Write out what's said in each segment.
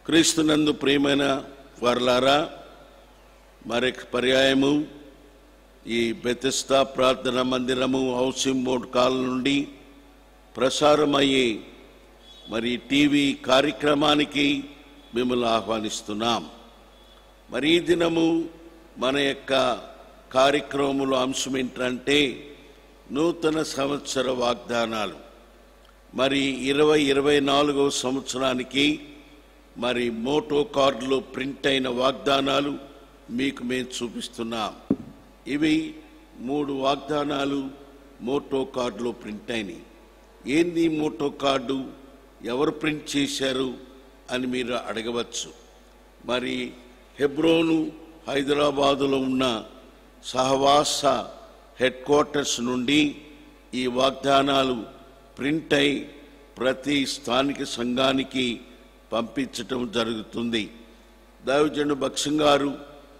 క్రీస్తునందు ప్రియమైన వారలారా, మరొక పర్యాయము ఈ బెతెస్దా ప్రార్థన మందిరము హౌసింగ్ బోర్డ్ కాల్ నుండి ప్రసారమయ్యే మరి టీవీ కార్యక్రమానికి మిమ్మల్ని ఆహ్వానిస్తున్నాం. మరి ఈ దినము మన యొక్క కార్యక్రమంలో అంశం ఏంటంటే నూతన సంవత్సర వాగ్దానాలు. మరి 2024వ సంవత్సరానికి మరి మోటో కార్డులో ప్రింట్ అయిన వాగ్దానాలు మీకు మేము చూపిస్తున్నాం. ఇవి 3 వాగ్దానాలు మోటో కార్డులో ప్రింట్ అయినాయి. ఏంది మోటో కార్డు, ఎవరు ప్రింట్ చేశారు అని మీరు అడగవచ్చు. మరి హెబ్రోను హైదరాబాదులో ఉన్న సహవాస హెడ్ క్వార్టర్స్ నుండి ఈ వాగ్దానాలు ప్రింట్ అయి ప్రతి స్థానిక సంఘానికి పంపించటం జరుగుతుంది. దైవజనుడు భక్సం గారు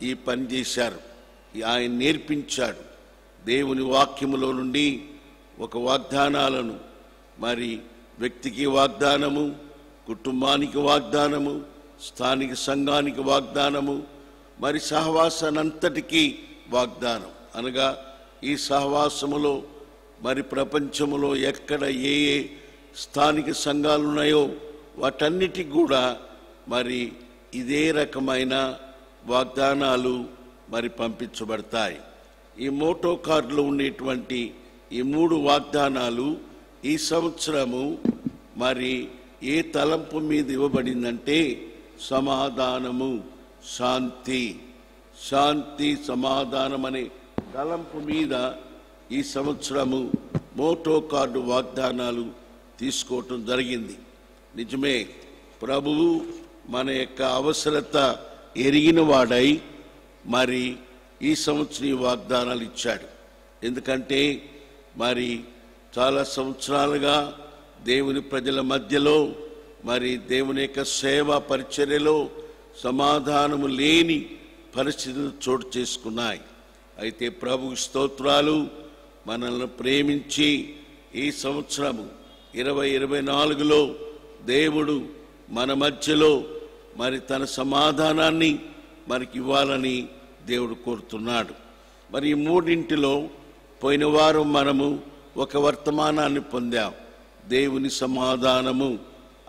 ఈ పని చేశారు, ఆయన నేర్పించాడు. దేవుని వాక్యములో నుండి ఒక వాగ్దానాలను మరి వ్యక్తికి వాగ్దానము, కుటుంబానికి వాగ్దానము, స్థానిక సంఘానికి వాగ్దానము, మరి సహవాసానంతటికీ వాగ్దానం. అనగా ఈ సహవాసములో మరి ప్రపంచములో ఎక్కడ ఏ ఏ స్థానిక సంఘాలు ఉన్నాయో వాటన్నిటికి కూడా మరి ఇదే రకమైన వాగ్దానాలు మరి పంపించబడతాయి. ఈ మోటో కార్డులో ఉండేటువంటి ఈ 3 వాగ్దానాలు ఈ సంవత్సరము మరి ఏ తలంపు మీద ఇవ్వబడిందంటే సమాధానము, శాంతి, శాంతి సమాధానం అనే తలంపు మీద ఈ సంవత్సరము మోటో కార్డు వాగ్దానాలు తీసుకోవటం జరిగింది. నిజమే, ప్రభువు మన యొక్క అవసరత ఎరిగిన వాడై మరి ఈ సంవత్సరం ఈ వాగ్దానాలు ఇచ్చాడు. ఎందుకంటే మరి చాలా సంవత్సరాలుగా దేవుని ప్రజల మధ్యలో మరి దేవుని యొక్క సేవా పరిచర్యలో సమాధానము లేని పరిస్థితులు చోటు చేసుకున్నాయి. అయితే ప్రభువు స్తోత్రాలు, మనల్ని ప్రేమించి ఈ సంవత్సరము 2024లో దేవుడు మన మధ్యలో మరి తన సమాధానాన్ని మనకి ఇవ్వాలని దేవుడు కోరుతున్నాడు. మరి ఈ 3 పోయిన వారం మనము ఒక వర్తమానాన్ని పొందాం, దేవుని సమాధానము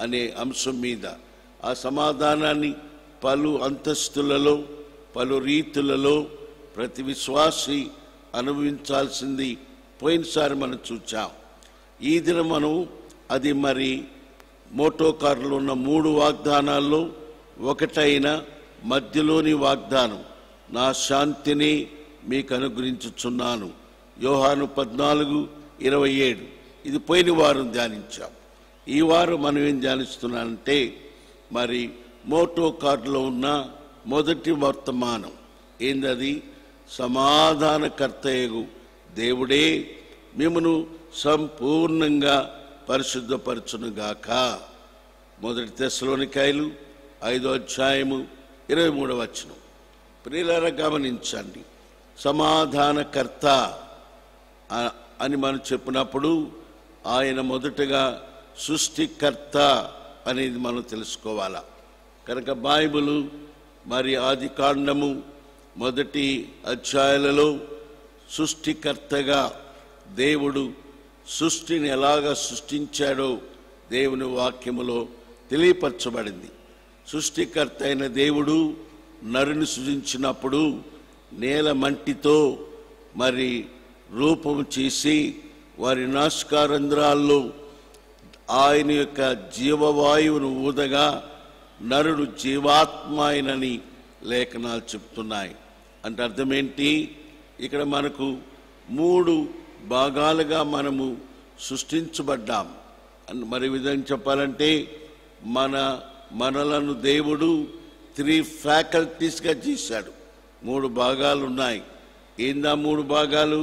అనే అంశం మీద. ఆ సమాధానాన్ని పలు అంతస్తులలో, పలు రీతులలో ప్రతి విశ్వాసి అనుభవించాల్సింది పోయినసారి మనం చూచాం. ఈ దినం మనం అది మరి మోటో కార్డులో ఉన్న 3 వాగ్దానాల్లో ఒకటైన మధ్యలోని వాగ్దానం, నా శాంతిని మీకు అనుగ్రహించుచున్నాను, యోహాను 14:27. ఇది పోయిన వారం ధ్యానించాం. ఈ వారం మనం ఏం ధ్యానిస్తున్నానంటే మరి మోటో కార్డులో ఉన్న మొదటి వర్తమానం ఏందది, సమాధానకర్తయగు దేవుడే మిమ్మును సంపూర్ణంగా పరిశుద్ధపరచునుగాక. 1 తెస్సలోనికైలు 5:23. ప్రియులారా గమనించండి, సమాధానకర్త అని మనం చెప్పినప్పుడు ఆయన మొదటగా సృష్టికర్త అనేది మనం తెలుసుకోవాలా. కనుక బైబిలు మరి ఆది కాండము 1 అధ్యాయాలలో సృష్టికర్తగా దేవుడు సృష్టిని ఎలాగా సృష్టించాడో దేవుని వాక్యములో తెలియపరచబడింది. సృష్టికర్త అయిన దేవుడు నరుని సృజించినప్పుడు నేల మంటితో మరి రూపం చేసి వారి నాసికారంధ్రాల్లో ఆయన యొక్క జీవవాయువును ఊదగా నరుడు జీవాత్మాయనని లేఖనాలు చెప్తున్నాయి. అంటే అర్థమేంటి, ఇక్కడ మనకు 3 భాగాలుగా మనము సృష్టించబడ్డాం. మరి విధంగా చెప్పాలంటే మనలను దేవుడు 3 ఫ్యాకల్టీస్గా చేశాడు. 3 భాగాలు ఉన్నాయి. ఏందా 3 భాగాలు?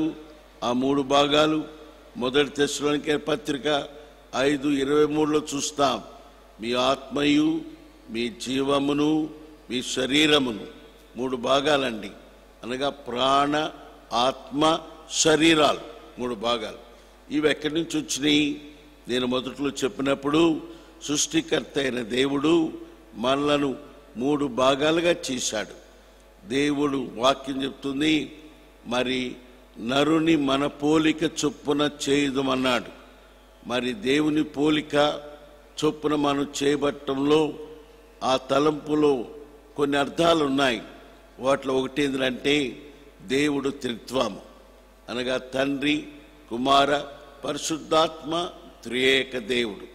ఆ 3 భాగాలు 1 తెస్సలోనికై పత్రిక 5:23లో చూస్తాం. మీ ఆత్మయు, మీ జీవమును, మీ శరీరమును. 3 భాగాలండి. అనగా ప్రాణ, ఆత్మ, శరీరాలు 3 భాగాలు. ఇవి ఎక్కడి నుంచి వచ్చినాయి? నేను మొదట్లో చెప్పినప్పుడు సృష్టికర్త అయిన దేవుడు మనలను 3 భాగాలుగా చేశాడు. దేవుడు వాక్యం చెప్తుంది, మరి నరుని మన పోలిక చొప్పున చేయుదమన్నాడు. మరి దేవుని పోలిక చొప్పున మనం చేయబట్టంలో ఆ తలంపులో కొన్ని అర్థాలు ఉన్నాయి. వాటిలో ఒకటి ఏంటంటే దేవుడు త్రిత్వము, అనగా తండ్రి, కుమార, పరిశుద్ధాత్మ త్రియేక దేవుడు.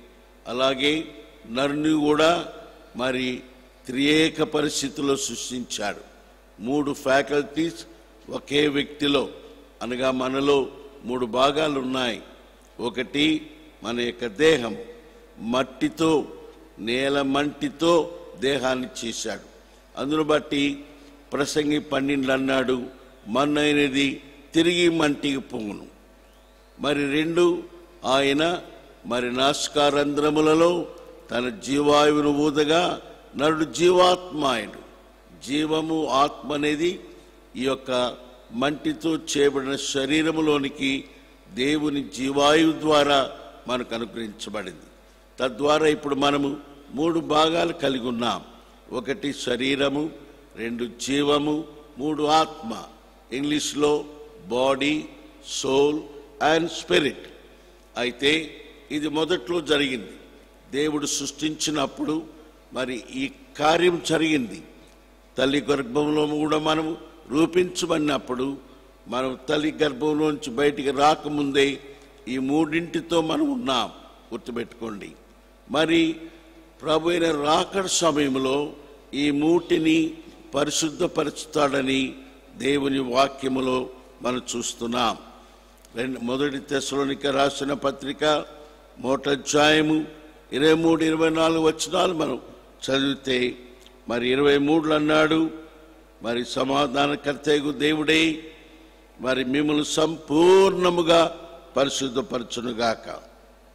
అలాగే నరుని కూడా మరి త్రియేక పరిస్థితిలో సృష్టించాడు. 3 ఫ్యాకల్టీస్ ఒకే వ్యక్తిలో, అనగా మనలో 3 భాగాలు ఉన్నాయి. ఒకటి మన యొక్క దేహం, మట్టితో, నేల మంటితో దేహాన్ని చేశాడు. అందును బట్టి ప్రసంగి 12 అన్నాడు, మన్నైనది తిరిగి మంటికి పొంగును. మరి 2 ఆయన మరి నాసికారంధ్రములలో తన జీవాయువును ఊదగా నరుడు జీవాత్మాయుడు. జీవము, ఆత్మ అనేది ఈ యొక్క మంటితో చేయబడిన శరీరములోనికి దేవుని జీవాయువు ద్వారా మనకు అనుగ్రహించబడింది. తద్వారా ఇప్పుడు మనము 3 భాగాలు కలిగి ఉన్నాం. 1 శరీరము, 2 జీవము, 3 ఆత్మ. ఇంగ్లీష్లో బాడీ, సోల్ అండ్ స్పిరిట్. అయితే ఇది మొదట్లో జరిగింది. దేవుడు సృష్టించినప్పుడు మరి ఈ కార్యం జరిగింది. తల్లి గర్భంలో కూడా మనం రూపించబడినప్పుడు, మనం తల్లి గర్భంలోంచి బయటికి రాకముందే ఈ 3తో మనం ఉన్నాం. గుర్తుపెట్టుకోండి. మరి ప్రభు అయిన రాకడ సమయంలో ఈ 3ని పరిశుద్ధపరుచుతాడని దేవుని వాక్యములో మనం చూస్తున్నాం. 1 తెస్సలోనిక రాసిన పత్రిక 1వ అధ్యాయము 23-24 వచనాలు మనం చదివితే, మరి 23 అన్నాడు, మరి సమాధానకర్తయగు దేవుడే మరి మిమ్మల్ని సంపూర్ణముగా పరిశుద్ధపరచునుగాక.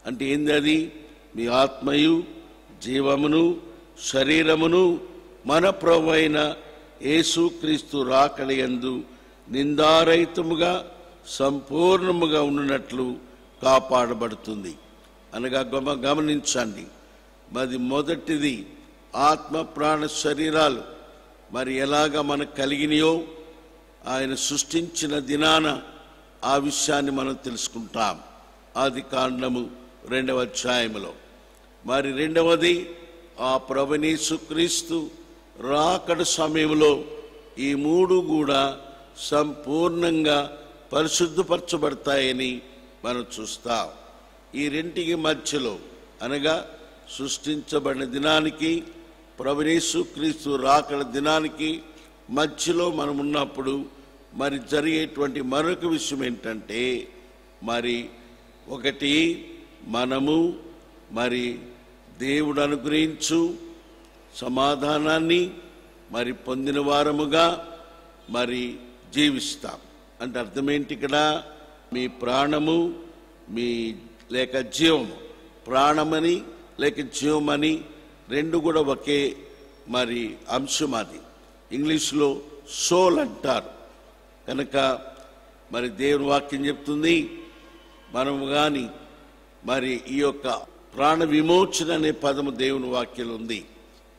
అంటే ఏంది అది? మీ ఆత్మయు, జీవమును, శరీరమును మన ప్రభువైన అయిన యేసుక్రీస్తు రాకడయందు నిందారహితముగా సంపూర్ణముగా ఉన్నట్లు కాపాడబడుతుంది. అనగా గమనించండి, మరి మొదటిది ఆత్మ, ప్రాణ, శరీరాలు మరి ఎలాగ మనకు కలిగినాయో ఆయన సృష్టించిన దినాన ఆ విషయాన్ని మనం తెలుసుకుంటాం. ఆదికాండము 2వ అధ్యాయములో. మరి 2వది ఆ ప్రభువైన యేసుక్రీస్తు రాకడ సమయంలో ఈ 3 కూడా సంపూర్ణంగా పరిశుద్ధపరచబడతాయని మనం చూస్తాం. ఈ 2కి మధ్యలో, అనగా సృష్టించబడిన దినానికి ప్రభువైన యేసుక్రీస్తు రాకడ దినానికి మధ్యలో మనం ఉన్నప్పుడు మరి జరిగేటువంటి మరొక విషయం ఏంటంటే, మరి 1 మనము మరి దేవుడు అనుగ్రహించు సమాధానాన్ని మరి పొందిన వారముగా మరి జీవిస్తాం. అంటే అర్థమేంటి ఇక్కడ? మీ ప్రాణము, మీ లేక జీవము, ప్రాణమని లేక జీవమని 2 కూడా ఒకే మరి అంశం. అది ఇంగ్లీష్లో సోల్ అంటారు. కనుక మరి దేవుని వాక్యం చెప్తుంది, మనము కానీ మరి ఈ యొక్క ప్రాణ విమోచన అనే పదము దేవుని వాక్యం ఉంది.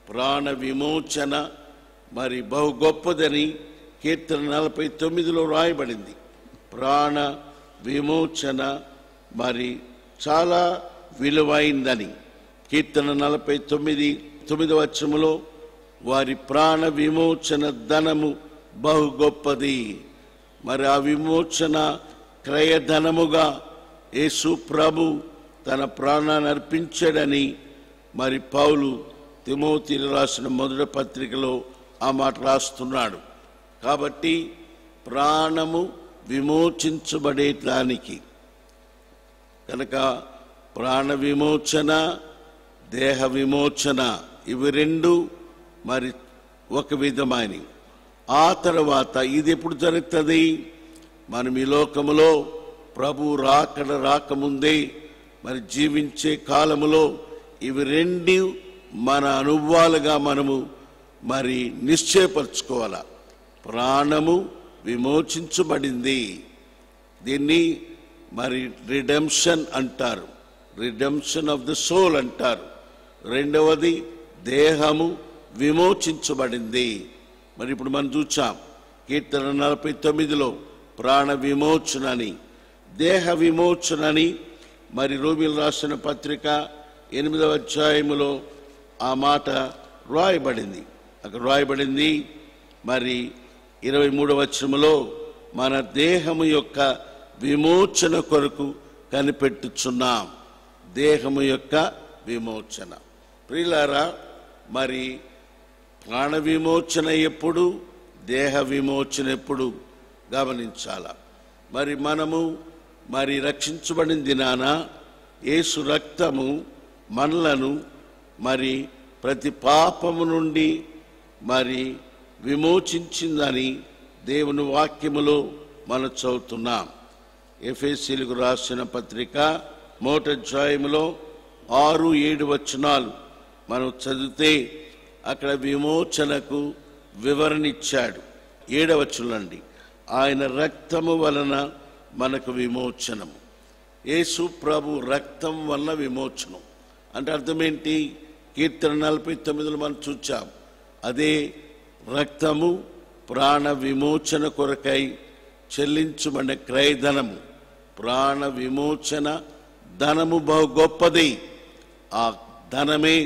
ప్రాణ విమోచన మరి బహు గొప్పదని కీర్తన 49లో రాయబడింది. ప్రాణ విమోచన మరి చాలా విలువైందని. కీర్తన 49:9 వచనములో వారి ప్రాణ విమోచన ధనము బహు గొప్పది. మరి ఆ విమోచన క్రయధనముగా యేసు ప్రభు తన ప్రాణాన్ని అర్పించాడని మరి పౌలు తిమోతికి రాసిన 1వ పత్రికలో ఆ మాట రాస్తున్నాడు. కాబట్టి ప్రాణము విమోచించబడేటానికి కనుక ప్రాణ విమోచన, దేహ విమోచన ఇవి 2 మరి ఒక విధమైనవి. ఆ తర్వాత ఇది ఎప్పుడు జరుగుతుంది? మనం ఈ లోకములో ప్రభు రాకముందే మరి జీవించే కాలములో ఇవి 2 మన అనుభవాలుగా మనము మరి నిశ్చయపరచుకోవాలా. ప్రాణము విమోచించబడింది, దీన్ని మరి రిడెంప్షన్ అంటారు, రిడెంప్షన్ ఆఫ్ ద సోల్ అంటారు. 2వది దేహము విమోచించబడింది. మరి ఇప్పుడు మనం చూచాం కీర్తన 49లో ప్రాణ విమోచనని, దేహ విమోచనని. మరి రోమీయులకు రాసిన పత్రిక 8వ అధ్యాయములో ఆ మాట రాయబడింది. అక్కడ రాయబడింది మరి 23వ వచనములో మన దేహము యొక్క విమోచన కొరకు కనిపెట్టుచున్నాం. దేహము యొక్క విమోచన. ప్రియులారా, మరి ప్రాణ విమోచన ఎప్పుడు, దేహ విమోచన ఎప్పుడు గమనించాల. మరి మనము మరి రక్షించబడిన దినాన యేసు రక్తము మనలను మరి ప్రతి పాపము నుండి మరి విమోచించిందని దేవుని వాక్యములో మనం చదువుతున్నాం. ఎఫెసీయులకు రాసిన పత్రిక 1వ అధ్యాయములో 6-7 వచనాలు మనం చదివితే అక్కడ విమోచనకు వివరణ ఇచ్చాడు. 7వ వచనండి, ఆయన రక్తము వలన మనకు విమోచనము. యేసు ప్రభు రక్తం వలన విమోచనం అంటే అర్థం ఏంటి? కీర్తన 49లో మనం చూచాం. అదే రక్తము ప్రాణ విమోచన కొరకై చెల్లించబడిన క్రయధనము. ప్రాణ విమోచన ధనము బహు గొప్పది. ఆ ధనమే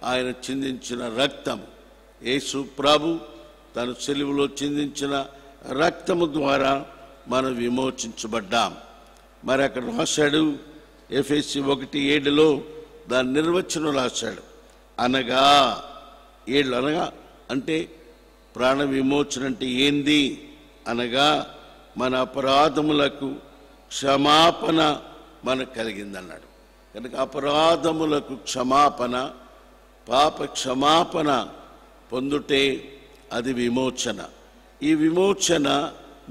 ఆయన చిందించిన రక్తము. యేసు ప్రభు తన సిలువలో చిందించిన రక్తము ద్వారా మనం విమోచించబడ్డాం. మరి అక్కడ రాశాడు ఎఫెసీ 1:7లో దాని నిర్వచనం రాశాడు. అనగా 7 అనగా అంటే ప్రాణ విమోచన అంటే ఏంది అనగా మన అపరాధములకు క్షమాపణ మనకు కలిగిందన్నాడు. కనుక అపరాధములకు క్షమాపణ, పాప క్షమాపణ పొందుటే అది విమోచన. ఈ విమోచన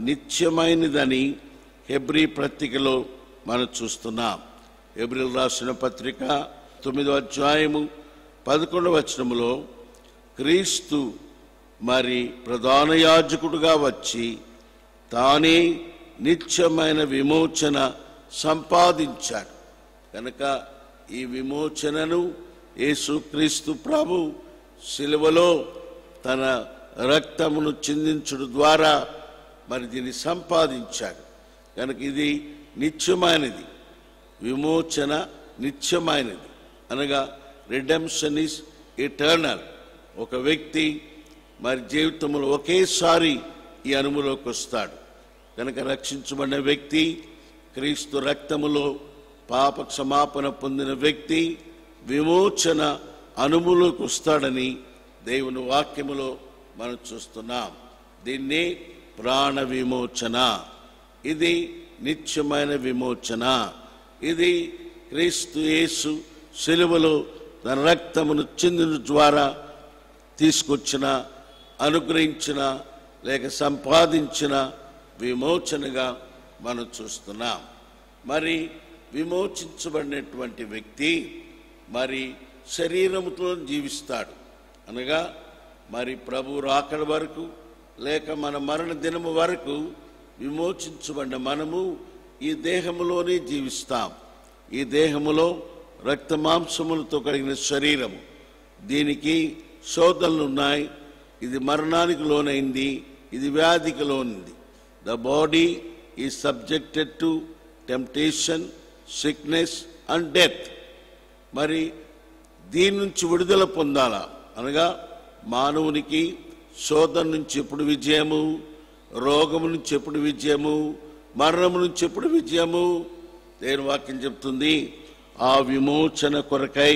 నిత్యమైనదని హెబ్రీ పత్రికలో మనం చూస్తున్నాం. హెబ్రీయులకు రాసిన పత్రిక 9వ అధ్యాయము 11వ వచనములో క్రీస్తు మరి ప్రధాన యాజకుడుగా వచ్చి తానే నిత్యమైన విమోచన సంపాదించాడు. కనుక ఈ విమోచనను యేసుక్రీస్తు ప్రభు సిలువలో తన రక్తమును చిందించుడు ద్వారా మరి దీన్ని సంపాదించాడు. కనుక ఇది నిత్యమైనది. విమోచన నిత్యమైనది అనగా రిడెంప్షన్ ఈజ్ ఇటర్నల్. ఒక వ్యక్తి మరి జీవితంలో ఒకేసారి ఈ అనుభవంలోకి వస్తాడు. కనుక రక్షించబడిన వ్యక్తి, క్రీస్తు రక్తములో పాప క్షమాపణ పొందిన వ్యక్తి విమోచన అనుభవంలోకి వస్తాడని దేవుని వాక్యములో మనం చూస్తున్నాం. దీన్ని ప్రాణ విమోచన, ఇది నిత్యమైన విమోచన. ఇది క్రీస్తు యేసు సిలువలో తన రక్తమును చిందిన ద్వారా తీసుకొచ్చిన, అనుగ్రహించిన లేక సంపాదించిన విమోచనగా మనం చూస్తున్నాం. మరి విమోచించబడినటువంటి వ్యక్తి మరి శరీరముతో జీవిస్తాడు. అనగా మరి ప్రభు రాకడ వరకు లేక మన మరణ దినము వరకు విమోచించబడిన మనము ఈ దేహములోనే జీవిస్తాం. ఈ దేహములో రక్త మాంసములతో కలిగిన శరీరము, దీనికి శోధనలు ఉన్నాయి. ఇది మరణానికి లోనైంది, ఇది వ్యాధికి లోనింది. The body is subjected to temptation, sickness and death. మరి దీని నుంచి విడుదల పొందాలా అనగా మానవునికి శోధన నుంచి ఎప్పుడు విజయము, రోగము నుంచి ఎప్పుడు విజయము, మరణము నుంచి ఎప్పుడు విజయము? దేవుని వాక్యం చెప్తుంది, ఆ విమోచన కొరకై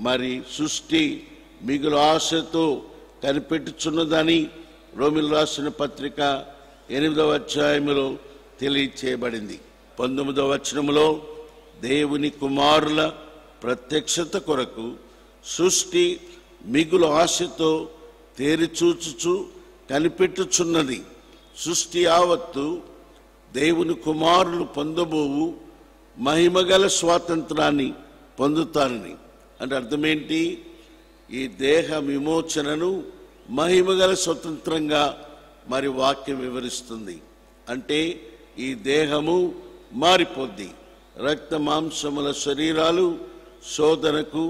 మరి సృష్టి మిగులు ఆశతో కనిపెట్టుచున్నదని రోమీయులకు రాసిన పత్రిక 8వ అధ్యాయములో తెలియచేయబడింది. 19వ వచనములో దేవుని కుమారుల ప్రత్యక్షత కొరకు సృష్టి మిగులు ఆశతో తేరిచూచుచు కనిపెట్టుచున్నది. సృష్టి యావత్తు దేవుని కుమారులు పొందబోవు మహిమగల స్వాతంత్రాన్ని పొందుతానని. అంటే అర్థమేంటి? ఈ దేహ విమోచనను మహిమగల స్వతంత్రంగా మరి వాక్యం వివరిస్తుంది. అంటే ఈ దేహము మారిపోద్ది. రక్త మాంసముల శరీరాలు శోధనకు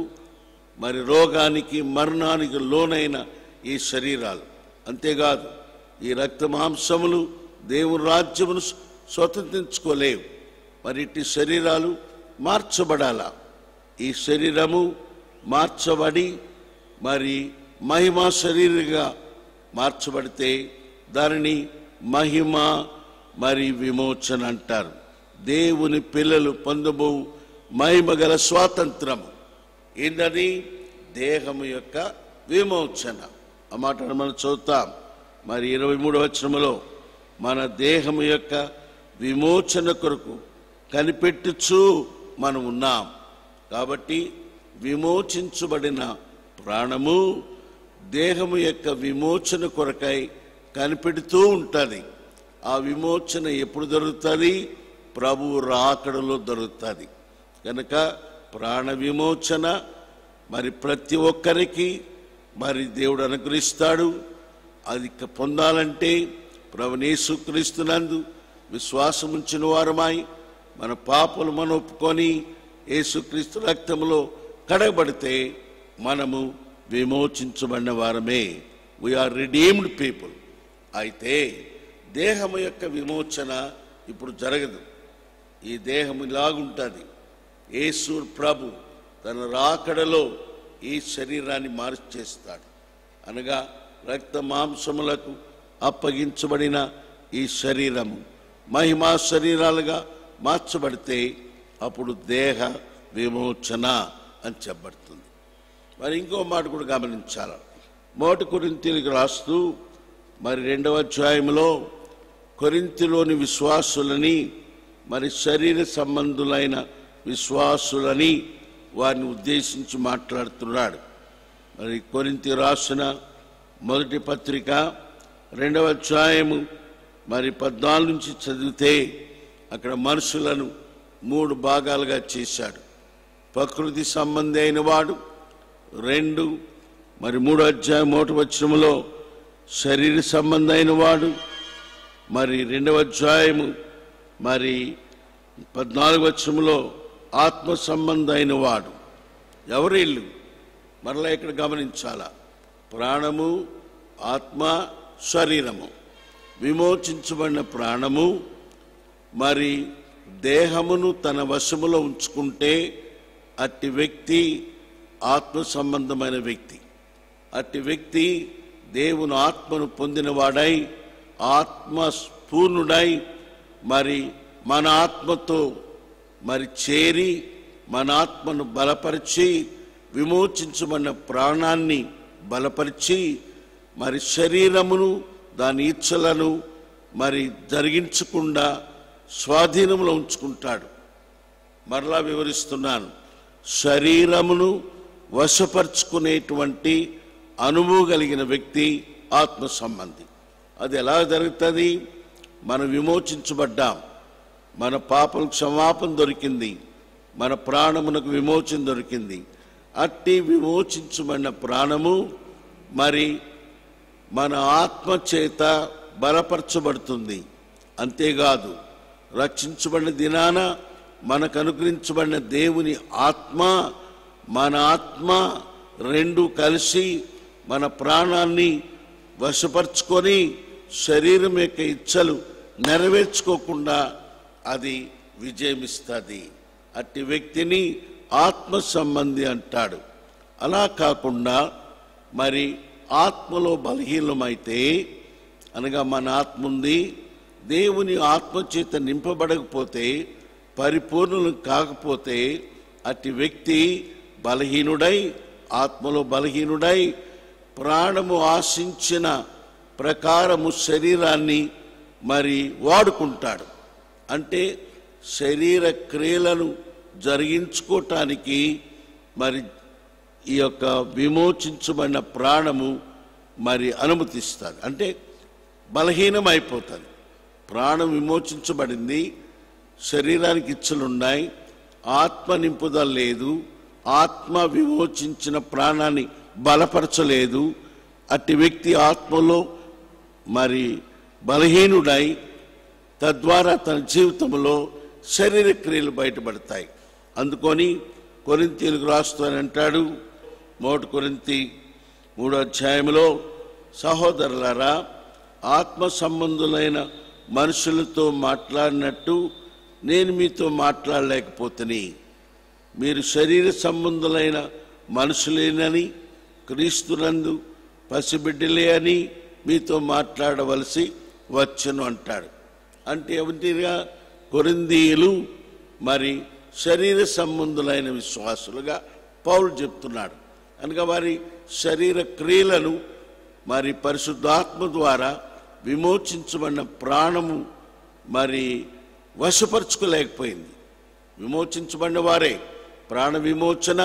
మరి రోగానికి మరణానికి లోనైన ఈ శరీరాలు. అంతేకాదు ఈ రక్త మాంసములు దేవుని రాజ్యమును స్వతంత్రించుకోలేవు. మరి ఇట్టి శరీరాలు మార్చబడాలా. ఈ శరీరము మార్చబడి మరి మహిమా శరీరంగా మార్చబడితే దానిని మహిమ మరి విమోచన అంటారు. దేవుని పిల్లలు పొందబో మహిమ గల స్వాతంత్రము ఏంటది? దేహము యొక్క విమోచన. ఆ మాట మనం చదువుతాం. మరి 23వ వచనములో మన దేహము యొక్క విమోచన కొరకు కనిపెట్టుచు మనం ఉన్నాం. కాబట్టి విమోచించబడిన ప్రాణము దేహము యొక్క విమోచన కొరకై కనిపెడుతూ ఉంటుంది. ఆ విమోచన ఎప్పుడు దొరుకుతుంది? ప్రభువు రాకడలో దొరుకుతుంది. కనుక ప్రాణ విమోచన మరి ప్రతి ఒక్కరికి మరి దేవుడు అనుగ్రహిస్తాడు. అది పొందాలంటే ప్రభువైన యేసుక్రీస్తునందు విశ్వాసం ఉంచిన వారమై మన పాపలు మనం ఒప్పుకొని యేసుక్రీస్తు రక్తములో కడగబడితే మనము విమోచించబడిన వారమే. We are redeemed people. అయితే దేహము యొక్క విమోచన ఇప్పుడు జరగదు. ఈ దేహం ఇలాగుంటుంది. యేసు ప్రభు తన రాకడలో ఈ శరీరాన్ని మార్చేస్తాడు. అనగా రక్త మాంసములకు అప్పగించబడిన ఈ శరీరము మహిమా శరీరాలుగా మార్చబడితే అప్పుడు దేహ విమోచన అని చెప్పబడుతుంది. మరి ఇంకో మాట కూడా గమనించాలి. 1 కొరింథీయులకు రాస్తూ మరి 2వ అధ్యాయంలో కొరింథీలోని విశ్వాసులని మరి శరీర సంబంధులైన విశ్వాసులని వారిని ఉద్దేశించి మాట్లాడుతున్నాడు. మరి కొరింథీ రాసిన మొదటి పత్రిక 2వ అధ్యాయము మరి 14 నుంచి చదివితే అక్కడ మనుషులను 3 భాగాలుగా చేశాడు. ప్రకృతి సంబంధి అయిన వాడు 2, మరి 3వ అధ్యాయం 1వ వచనములో శరీర సంబంధి అయిన వాడు, మరి 2వ అధ్యాయము మరి 14వ వచనములో ఆత్మ సంబంధి అయిన వాడు. ఎవరు వీళ్ళు? మరలా ఇక్కడ గమనించాలా. ప్రాణము, ఆత్మ, శరీరము. విమోచించబడిన ప్రాణము మరి దేహమును తన వశములో ఉంచుకుంటే అట్టి వ్యక్తి ఆత్మ సంబంధమైన వ్యక్తి. అట్టి వ్యక్తి దేవుని ఆత్మను పొందినవాడై ఆత్మ పూర్ణుడై మరి మన ఆత్మతో మరి చేరి మన ఆత్మను బలపరిచి విమోచించబడిన ప్రాణాన్ని బలపరిచి మరి శరీరమును దాని ఇచ్చలను మరి జరిగించకుండా స్వాధీనంలో ఉంచుకుంటాడు. మరలా వివరిస్తున్నాను. శరీరమును వశపరుచుకునేటువంటి అనుభవం కలిగిన వ్యక్తి ఆత్మ సంబంధి. అది ఎలా జరుగుతుంది? మనం విమోచించబడ్డాం, మన పాపం క్షమాపణ దొరికింది, మన ప్రాణమునకు విమోచన దొరికింది. అట్టి విమోచించబడిన ప్రాణము మరి మన ఆత్మ చేత బలపరచబడుతుంది. అంతేకాదు రక్షించబడిన దినాన మనకు అనుగ్రహించబడిన దేవుని ఆత్మ మన ఆత్మ 2 కలిసి మన ప్రాణాన్ని వశపరుచుకొని శరీరం యొక్క ఇచ్చలు నెరవేర్చుకోకుండా అది విజయమిస్తుంది. అట్టి వ్యక్తిని ఆత్మ సంబంధి అంటాడు. అలా కాకుండా మరి ఆత్మలో బలహీనమైతే అనగా మన ఆత్మ ఉంది, దేవుని ఆత్మచేత నింపబడకపోతే పరిపూర్ణులు కాకపోతే అట్టి వ్యక్తి బలహీనుడై ఆత్మలో బలహీనుడై ప్రాణము ఆశించిన ప్రకారము శరీరాన్ని మరి వాడుకుంటాడు. అంటే శరీర క్రియలను జరిగించుకోవటానికి మరి ఈ యొక్క విమోచించబడిన ప్రాణము మరి అనుమతిస్తుంది. అంటే బలహీనమైపోతుంది. ప్రాణం విమోచించబడింది, శరీరానికి ఇచ్చలున్నాయి, ఆత్మ నింపుదల లేదు, ఆత్మ విమోచించిన ప్రాణాన్ని బలపరచలేదు. అట్టి వ్యక్తి ఆత్మలో మరి బలహీనుడై తద్వారా తన జీవితంలో శరీర క్రియలు బయటపడతాయి. అందుకొని కొరింథీయులకు రాస్తూ అంటాడు, 1 కొరింథీ 3వ అధ్యాయంలో, సహోదరులారా, ఆత్మ సంబంధులైన మనుషులతో మాట్లాడినట్టు నేను మీతో మాట్లాడలేకపోతుని. మీరు శరీర సంబంధులైన మనుషులేనని, క్రీస్తునందు పసిబిడ్డలే అని మీతో మాట్లాడవలసి వచ్చును అంటాడు. అంటే ఏమిటిగా, కొరింథీయులు మరి శరీర సంబంధులైన విశ్వాసులుగా పౌలు చెప్తున్నాడు. అనగా వారి శరీర క్రియలను మరి పరిశుద్ధాత్మ ద్వారా విమోచించబడిన ప్రాణము మరి వశపరుచుకోలేకపోయింది. విమోచించబడిన వారే, ప్రాణ విమోచన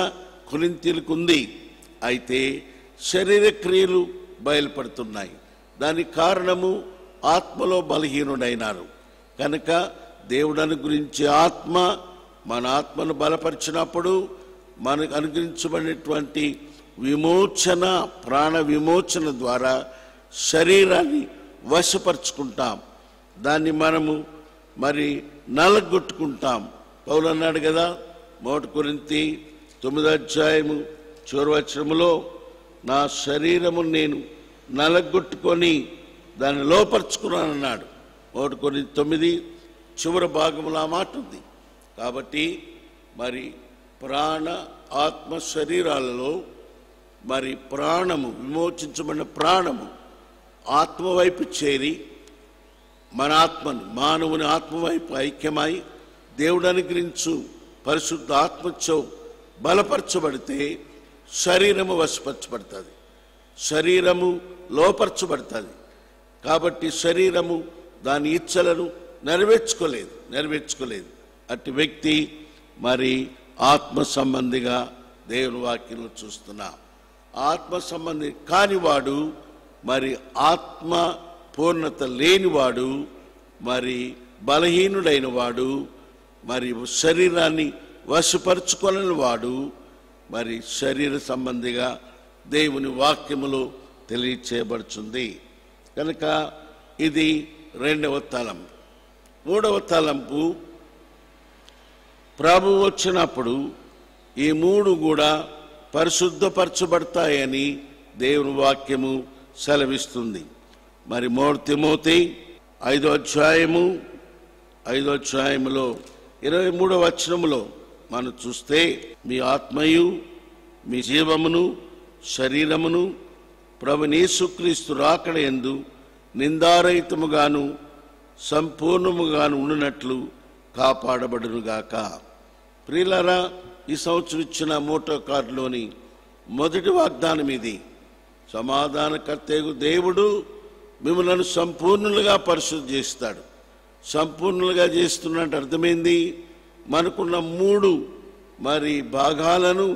కొరింథీయులకు ఉంది. అయితే శరీర క్రియలు బయలుపడుతున్నాయి. దానికి కారణము ఆత్మలో బలహీనుడైనారు కనుక దేవుడు అనుగ్రహించే ఆత్మ మన ఆత్మను బలపరిచినప్పుడు మనకు అనుగ్రహించబడినటువంటి విమోచన, ప్రాణ విమోచన ద్వారా శరీరాన్ని వశపరుచుకుంటాం. దాన్ని మనము మరి నలగొట్టుకుంటాం. పౌలు అన్నాడు కదా 1 కొరింథీ 9వ అధ్యాయము చివరి వచనములో, నా శరీరము నేను నలగొట్టుకొని దాన్ని లోపరుచుకున్నాను అన్నాడు. 1 కొరింథీ 9 చివరి భాగంలో ఆ మాట ఉంది. కాబట్టి మరి ప్రాణ ఆత్మ శరీరాలలో మరి ప్రాణము, విమోచించబడిన ప్రాణము ఆత్మ వైపు చేరి మన ఆత్మను, మానవుని ఆత్మ వైపు ఐక్యమై దేవుడు అనుగ్రహించు పరిశుద్ధ ఆత్మతో బలపరచబడితే శరీరము వశపరచబడుతుంది, శరీరము లోపరచబడుతుంది. కాబట్టి శరీరము దాని ఇచ్చలను నెరవేర్చుకోలేదు. అట్టి వ్యక్తి మరి ఆత్మ సంబంధిగా దేవుని వాక్యంలో చూస్తున్నా. ఆత్మ సంబంధి కానివాడు, మరి ఆత్మ పూర్ణత లేనివాడు, మరి బలహీనుడైన వాడు, మరి శరీరాన్ని వశపరుచుకోలేని వాడు మరి శరీర సంబంధిగా దేవుని వాక్యములో తెలియచేయబడుతుంది. కనుక ఇది 2వ తలంపు. 3వ తలంపు, ప్రభువు వచ్చినప్పుడు ఈ 3 కూడా పరిశుద్ధపరచబడతాయని దేవుని వాక్యము సెలవిస్తుంది. మరి 3 తిమోతి 5వ అధ్యాయములో 23వ వచనములో మనం చూస్తే, మీ ఆత్మయు మీ జీవమును శరీరమును ప్రభువైన యేసుక్రీస్తు రాకడ యందు నిందారహితముగాను సంపూర్ణముగాను ఉండునట్లు కాపాడబడునుగాక. ప్రియులారా, ఈ సంవత్సరం ఇచ్చిన మోటో కార్డులోని మొదటి వాగ్దానం ఇది. సమాధానకర్తయగు దేవుడు మిమ్మల్ని సంపూర్ణులుగా పరిశుద్ధి చేస్తాడు. సంపూర్ణులుగా చేస్తున్నట్టు అర్థమైంది, మనకున్న 3 మరి భాగాలను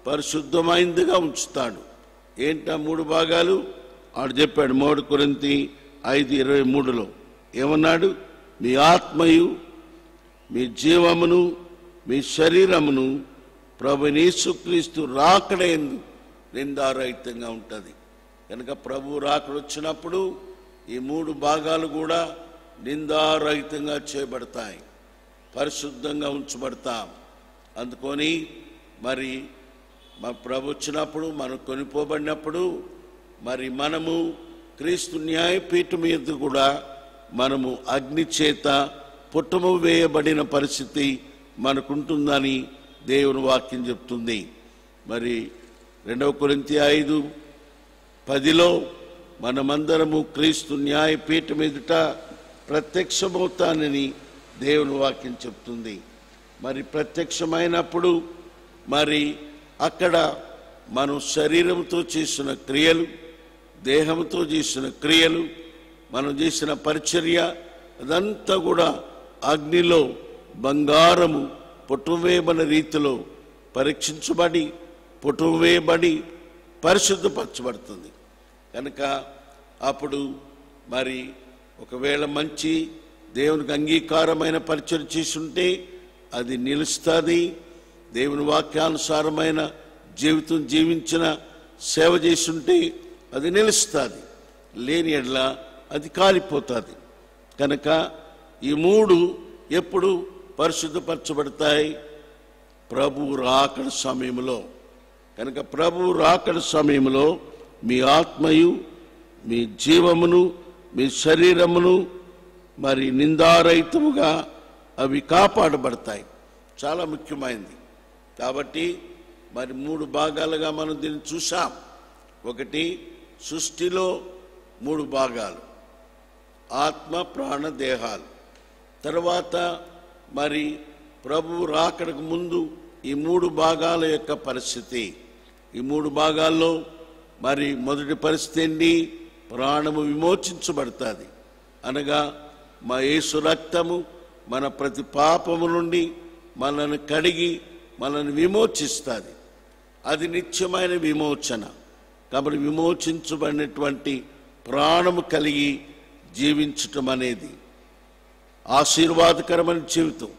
పరిశుద్ధమైందిగా ఉంచుతాడు. ఏంటా 3 భాగాలు? ఆడు చెప్పాడు 1 కొరింథీ 5:23లో ఏమన్నాడు? మీ ఆత్మయు మీ జీవమును మీ శరీరమును ప్రభువైన యేసుక్రీస్తు రాకడ యందు నిందారహితంగా ఉంటుంది. కనుక ప్రభు రాకడ వచ్చినప్పుడు ఈ 3 భాగాలు కూడా నిందారహితంగా చేయబడతాయి, పరిశుద్ధంగా ఉంచబడతాం. అందుకొని మరి మా ప్రభు వచ్చినప్పుడు, మనం కొనిపోబడినప్పుడు మరి మనము క్రీస్తు న్యాయపీఠం మీద కూడా మనము అగ్ని చేత పుట్టము వేయబడిన పరిస్థితి మనకుంటుందని దేవుని వాక్యం చెప్తుంది. మరి 2 కొరింథీ 5:10లో మనమందరము క్రీస్తు న్యాయపీఠం ఎదుట ప్రత్యక్షమవుతానని దేవుని వాక్యం చెప్తుంది. మరి ప్రత్యక్షమైనప్పుడు మరి అక్కడ మనం శరీరంతో చేసిన క్రియలు, దేహంతో చేసిన క్రియలు, మనం చేసిన పరిచర్య అదంతా కూడా అగ్నిలో బంగారము పుట్టువేయబడిన రీతిలో పరీక్షించబడి పుట్టువేయబడి పరిశుద్ధపరచబడుతుంది. కనుక అప్పుడు మరి ఒకవేళ మంచి దేవునికి అంగీకారమైన పరిచర్య చేసుంటే అది నిలుస్తుంది. దేవుని వాక్యానుసారమైన జీవితం జీవించిన సేవ చేసుంటే అది నిలుస్తుంది, లేని ఎడల అది కాలిపోతుంది. కనుక ఈ 3 ఎప్పుడు పరిశుద్ధపరచబడతాయి? ప్రభు రాకడ సమయంలో. కనుక ప్రభు రాకడ సమయంలో మీ ఆత్మయు మీ జీవమును మీ శరీరమును మరి నిందారహితముగా అవి కాపాడబడతాయి. చాలా ముఖ్యమైనది. కాబట్టి మరి 3 భాగాలుగా మనం దీన్ని చూసాం. ఒకటి, సృష్టిలో 3 భాగాలు, ఆత్మ ప్రాణ దేహాలు. తర్వాత మరి ప్రభు రాకడకు ముందు ఈ 3 భాగాల యొక్క పరిస్థితి. ఈ 3 భాగాల్లో మరి మొదటి పరిస్థితి ఏంటి? ప్రాణము విమోచించబడుతుంది. అనగా మా యేసు రక్తము మన ప్రతి పాపము నుండి మనల్ని కడిగి మనల్ని విమోచిస్తుంది. అది నిత్యమైన విమోచన. కాబట్టి విమోచించబడినటువంటి ప్రాణము కలిగి జీవించటం అనేది ఆశీర్వాదకరమైన జీవితం.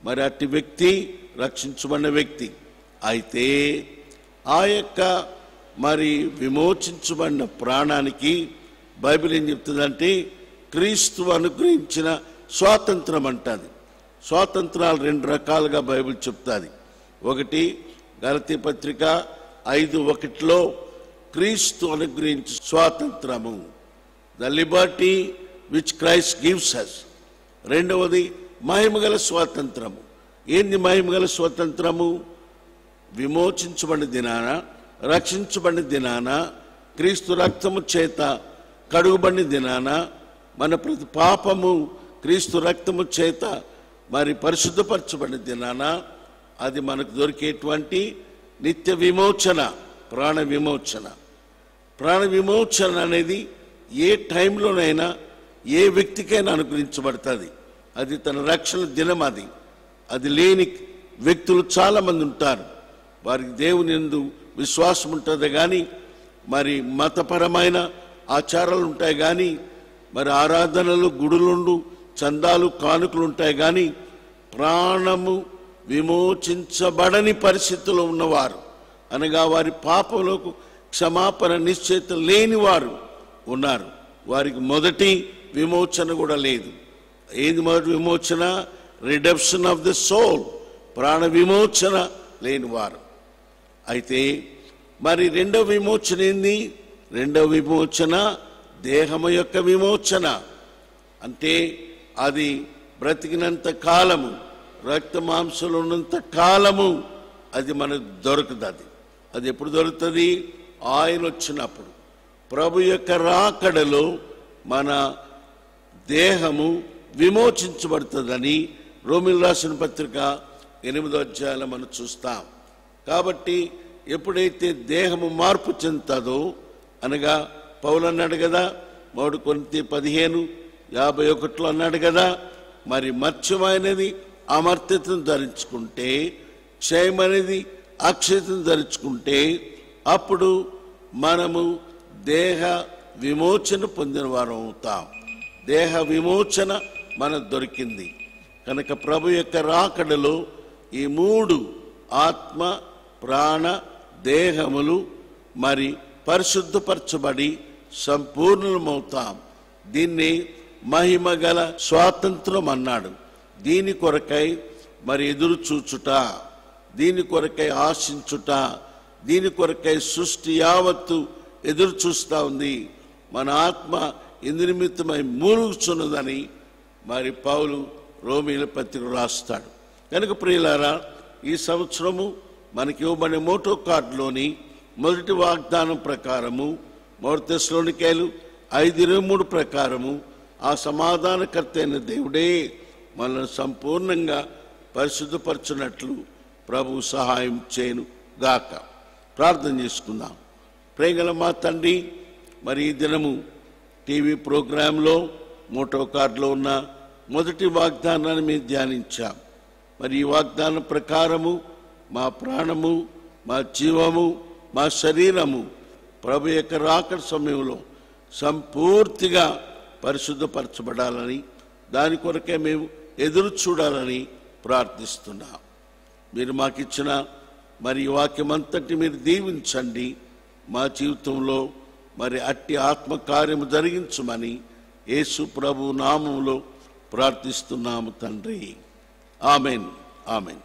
మరి అట్టి వ్యక్తి రక్షించబడిన వ్యక్తి. అయితే ఆ యొక్క మరి విమోచించబడిన ప్రాణానికి బైబిల్ ఏం చెప్తుందంటే క్రీస్తు అనుగ్రహించిన స్వాతంత్రం అంటుంది. స్వాతంత్రాలు 2 రకాలుగా బైబిల్ చెప్తుంది. ఒకటి, గలతీ పత్రిక 5:1 క్రీస్తు అనుగ్రహించిన స్వాతంత్రము, the liberty which Christ gives us. రెండవది, మహిమగల స్వాతంత్రము. ఏంది మహిమగల స్వాతంత్రము? విమోచించబడిన దినాన, రక్షించబడిన దినాన, క్రీస్తు రక్తము చేత కడుగుబడిన దినాన, మన ప్రతి పాపము క్రీస్తు రక్తము చేత మరి పరిశుద్ధపరచబడిన దినాన అది మనకు దొరికేటువంటి నిత్య విమోచన, ప్రాణ విమోచన. ప్రాణ విమోచన అనేది ఏ టైంలోనైనా ఏ వ్యక్తికైనా అనుగ్రహించబడుతుంది. అది తన రక్షణ దినం. అది లేని వ్యక్తులు చాలామంది ఉంటారు. వారికి దేవుని యందు విశ్వాసం ఉంటుంది కానీ మరి మతపరమైన ఆచారాలు ఉంటాయి కానీ మరి ఆరాధనలు, గుడులుండు, చందాలు, కానుకలు ఉంటాయి కానీ ప్రాణము విమోచించబడని పరిస్థితుల్లో ఉన్నవారు, అనగా వారి పాపములకు క్షమాపణ నిశ్చయిత లేని వారు ఉన్నారు. వారికి మొదటి విమోచన కూడా లేదు. ఏది మొదటి విమోచన? రిడెంప్షన్ ఆఫ్ ద సోల్, ప్రాణ విమోచన లేనివారు. అయితే మరి రెండవ విమోచన ఏంది? రెండవ విమోచన దేహము యొక్క విమోచన. అంటే అది బ్రతికినంత కాలము, రక్త మాంసంలో ఉన్నంత కాలము అది మనకు దొరుకుతుంది. అది ఎప్పుడు దొరుకుతుంది? ఆయన వచ్చినప్పుడు. ప్రభు యొక్క రాకడలో మన దేహము విమోచించబడుతుందని రోమిలు రాసిన పత్రిక 8వ అధ్యాయంలో మనం చూస్తాం. కాబట్టి ఎప్పుడైతే దేహము మార్పు చెందుతుందో, అనగా పౌలు అన్నాడు కదా, 3 కొరింథీ 15:51 అన్నాడు కదా, మరి మత్స్యమైనది అమర్త్యతను ధరించుకుంటే, క్షయమనేది అక్షయతను ధరించుకుంటే అప్పుడు మనము దేహ విమోచన పొందిన వారం అవుతాం. దేహ విమోచన మనకు దొరికింది. కనుక ప్రభు యొక్క రాకడలో ఈ 3 ఆత్మ, ప్రాణ, దేహములు మరి పరిశుద్ధపరచబడి సంపూర్ణమవుతాం. దీన్ని మహిమగల స్వాతంత్రం అన్నాడు. దీని కొరకై మరి ఎదురు చూచుట, దీని కొరకై ఆశించుట, దీని కొరకై సృష్టి యావత్తు ఎదురు చూస్తూ ఉంది. మన ఆత్మ ఇందు నిమిత్తమై మూలుగుచున్నదని మరి పౌలు రోమీయుల పత్రిక రాస్తాడు. కనుక ప్రియులారా, ఈ సంవత్సరము మనకి ఇవ్వబడిన మోటో కార్డులోని మొదటి వాగ్దానం ప్రకారము, 1 తెస్సలోనికైలు 5:23 ప్రకారము ఆ సమాధానకర్త అయిన దేవుడే మనల్ని సంపూర్ణంగా పరిశుద్ధపరచునట్లు ప్రభు సహాయం చేయను గాక. ప్రార్థన చేసుకుందాం. ప్రేమగల మా తండ్రి, మరి ఈ దినము టీవీ ప్రోగ్రాంలో మోటో కార్డులో ఉన్న మొదటి వాగ్దానాన్ని మేము ధ్యానించాం. మరి ఈ వాగ్దానం ప్రకారము మా ప్రాణము, మా జీవము, మా శరీరము ప్రభు యొక్క రాకడ సమయంలో సంపూర్తిగా పరిశుద్ధపరచబడాలని, దాని కొరకే మేము ఎదురు చూడాలని ప్రార్థిస్తున్నాం. మీరు మాకిచ్చిన మరి ఈ వాక్యం అంతటి మీరు దీవించండి. మా జీవితంలో మరి అట్టి ఆత్మకార్యము జరిగించమని యేసు ప్రభు నామములో ప్రార్థిస్తున్నాము తండ్రి. Amen, amen.